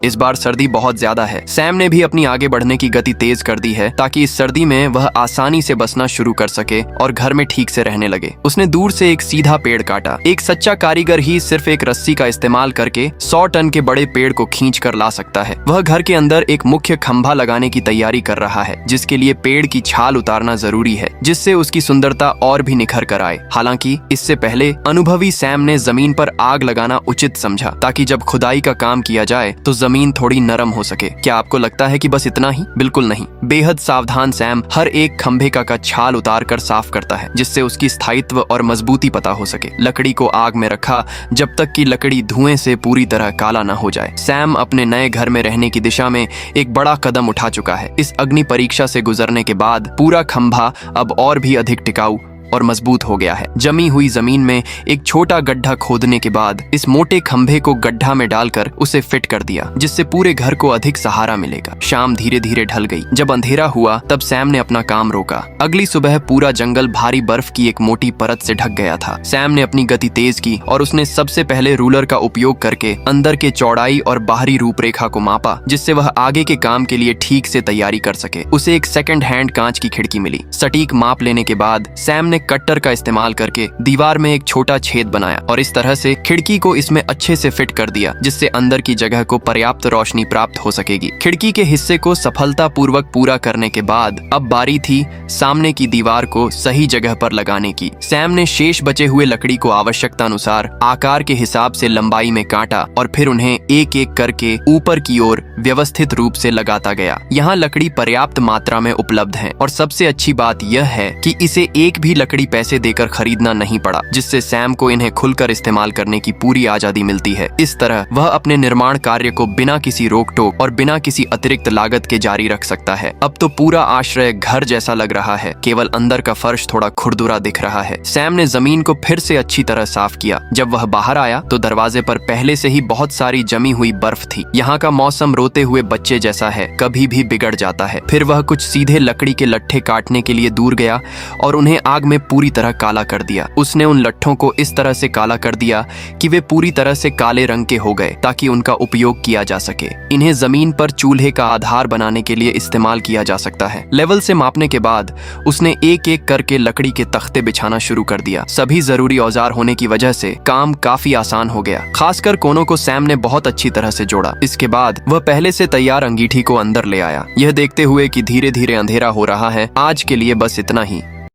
इस बार सर्दी बहुत ज्यादा है। सैम ने भी अपनी आगे बढ़ने की गति तेज कर दी है ताकि इस सर्दी में वह आसानी से बसना शुरू कर सके और घर में ठीक से रहने लगे। उसने दूर से एक सीधा पेड़ काटा। एक सच्चा कारीगर ही सिर्फ एक रस्सी का इस्तेमाल करके 100 टन के बड़े पेड़ को खींच कर ला सकता है। वह घर के अंदर एक मुख्य खंभा लगाने की तैयारी कर रहा है, जिसके लिए पेड़ की छाल उतारना जरूरी है, जिससे उसकी सुंदरता और भी निखर कर आए। हालांकि इससे पहले अनुभवी सैम ने जमीन पर आग लगाना उचित समझा, ताकि जब खुदाई का काम किया जाए तो जमीन थोड़ी नरम हो सके। क्या आपको लगता है कि बस इतना ही? बिल्कुल नहीं। बेहद सावधान सैम हर एक खंभे का छाल उतार कर साफ करता है, जिससे उसकी स्थायित्व और मजबूती पता हो सके। लकड़ी को आग में रखा जब तक कि लकड़ी धुएं से पूरी तरह काला न हो जाए। सैम अपने नए घर में रहने की दिशा में एक बड़ा कदम उठा चुका है। इस अग्नि परीक्षा से गुजरने के बाद पूरा खंभा अब और भी अधिक टिकाऊ और मजबूत हो गया है। जमी हुई जमीन में एक छोटा गड्ढा खोदने के बाद इस मोटे खंभे को गड्ढा में डालकर उसे फिट कर दिया, जिससे पूरे घर को अधिक सहारा मिलेगा। शाम धीरे धीरे ढल गई। जब अंधेरा हुआ तब सैम ने अपना काम रोका। अगली सुबह पूरा जंगल भारी बर्फ की एक मोटी परत से ढक गया था। सैम ने अपनी गति तेज की और उसने सबसे पहले रूलर का उपयोग करके अंदर के चौड़ाई और बाहरी रूपरेखा को मापा, जिससे वह आगे के काम के लिए ठीक से तैयारी कर सके। उसे एक सेकंड हैंड कांच की खिड़की मिली। सटीक माप लेने के बाद सैम ने कट्टर का इस्तेमाल करके दीवार में एक छोटा छेद बनाया और इस तरह से खिड़की को इसमें अच्छे से फिट कर दिया, जिससे अंदर की जगह को पर्याप्त रोशनी प्राप्त हो सकेगी। खिड़की के हिस्से को सफलतापूर्वक पूरा करने के बाद अब बारी थी सामने की दीवार को सही जगह पर लगाने की। सैम ने शेष बचे हुए लकड़ी को आवश्यकता अनुसार आकार के हिसाब से लंबाई में काटा और फिर उन्हें एक एक करके ऊपर की ओर व्यवस्थित रूप से लगाता गया। यहाँ लकड़ी पर्याप्त मात्रा में उपलब्ध है और सबसे अच्छी बात यह है कि इसे एक भी लकड़ी पैसे देकर खरीदना नहीं पड़ा, जिससे सैम को इन्हें खुलकर इस्तेमाल करने की पूरी आजादी मिलती है। इस तरह वह अपने निर्माण कार्य को बिना किसी रोक टोक और बिना किसी अतिरिक्त लागत के जारी रख सकता है। अब तो पूरा आश्रय घर जैसा लग रहा है, केवल अंदर का फर्श थोड़ा खुरदुरा दिख रहा है। सैम ने जमीन को फिर से अच्छी तरह साफ किया। जब वह बाहर आया तो दरवाजे पर पहले से ही बहुत सारी जमी हुई बर्फ थी। यहाँ का मौसम रोते हुए बच्चे जैसा है, कभी भी बिगड़ जाता है। फिर वह कुछ सीधे लकड़ी के लट्ठे काटने के लिए दूर गया और उन्हें आग में पूरी तरह काला कर दिया। उसने उन लट्ठों को इस तरह से काला कर दिया कि वे पूरी तरह से काले रंग के हो गए, ताकि उनका उपयोग किया जा सके। इन्हें जमीन पर चूल्हे का आधार बनाने के लिए इस्तेमाल किया जा सकता है। लेवल से मापने के बाद उसने एक एक करके लकड़ी के तख्ते बिछाना शुरू कर दिया। सभी जरूरी औजार होने की वजह से काम काफी आसान हो गया। खासकर कोनों को सैम ने बहुत अच्छी तरह से जोड़ा। इसके बाद वह पहले से तैयार अंगीठी को अंदर ले आया, यह देखते हुए कि धीरे धीरे अंधेरा हो रहा है। आज के लिए बस इतना ही।